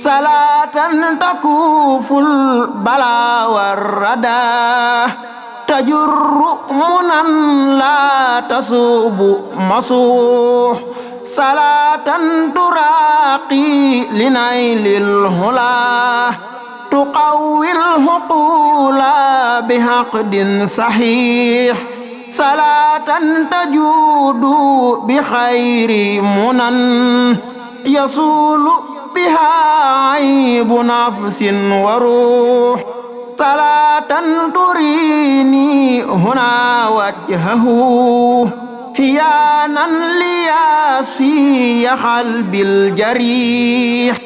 salatan takuful bala warrada tajurru munan la tasubu masuh salatan turaqi linailil hula tuqawwil huqula bihaqdin sahih salatan tajudu bi khairi munan yasulu biha aibu nafsin wa ruh salatan turini huna wajhahu hiyanan liyasi qalbil jarih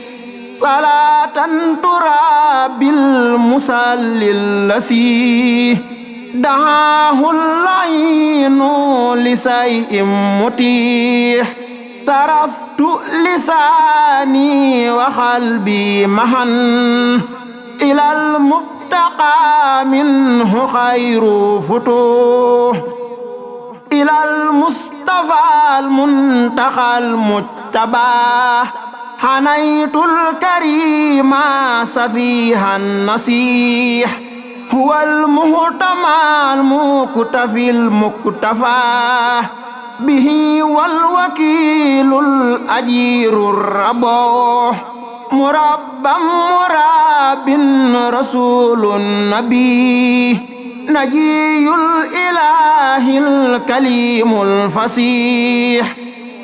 salatan turabil musallil lasi dahul lainu lisayim mutih taraftu lisani wa qalbi mahan ilal mubtaqa minhu khairu futuh ilal mustafa al muntaqa al mujtabah hanaitul karima safihan nasih huwal muhtamal muktafil muktafah bihi wal wakilul ajirur raboh murabbam murabin rasulun nabi najiyul ilahil kalimul fasih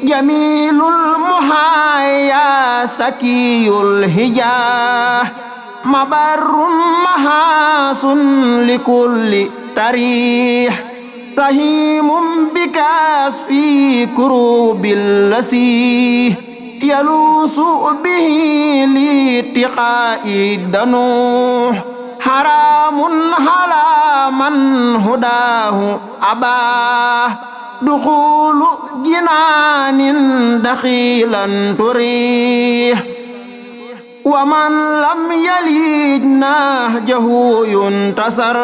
jamilul muhayya sakiyul hijah mabarrum mahasun likulli tarih tahimum bikas fi kurubil lasi yalusu bihi litiqai danuh haramun halaman hudahu abah dukhulu jinanin dakhilan turih wa man lam yalij nahjahu yuntasar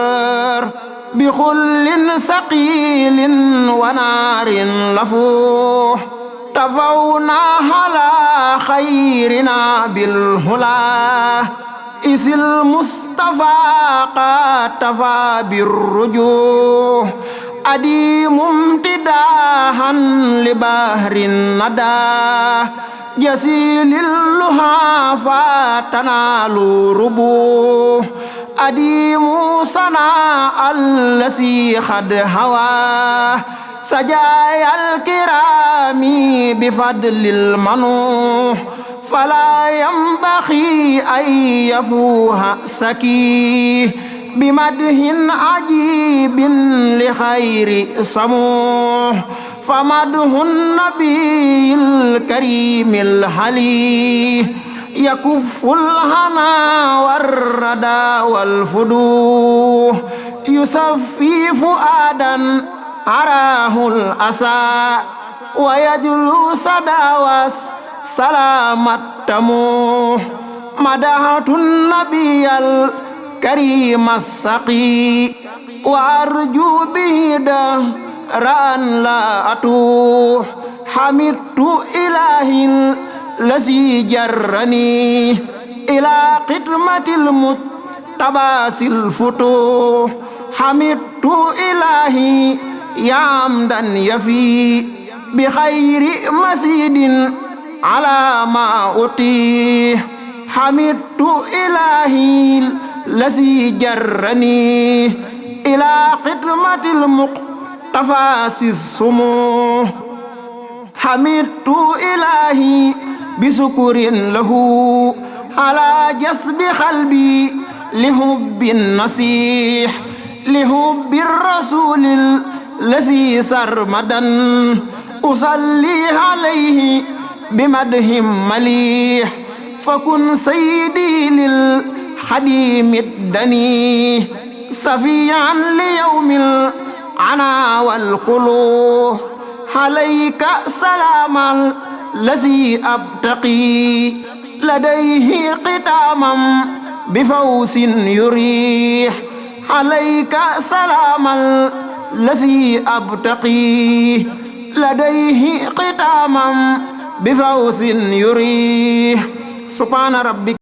bi khullin saqilin wa narin lafuh tafawna hala khairina bil hula isil mustafa qatafa bir rujuh adi mumtidahan li bahrin nada jasilil luhafa tanalu rubuh adimu sana allasi khad hawa sajayal kirami bifadlil manuh fala yambaghi ay yafuha saki bimadhin ajibin li khairi samuh famadhun nabiyil karimil halih yakuful hana warrada wal fuduh yusaffi fuadan arahul asa wa yajlu sadawas salamat tamuh madahatun nabiyal karimas saqi wa arju bidah ran la atuh hamidtu ilahil lasi jarrani ila khidmatil muttabasil futuh hamidtu ilahi yamdan yafi bi khairi masidin ala ma uti hamidtu ilahi lasi jarrani ila khidmatil muqtafasis sumuh hamidtu ilahi bisukurin lahu ala jasbi qalbi lihubbin nasih lihubbir rasulil lazi sarmadan usalli alayhi bimadhim malih fakun sayyidi lil khadimid dani safiyan li yawmil ana wal quluh alayka salamal lazi abtaqi ladayhi qitamam bifawsin yurih alayka salamal lazi abtaqi ladayhi qitamam bifawsin yurih subhana rabbika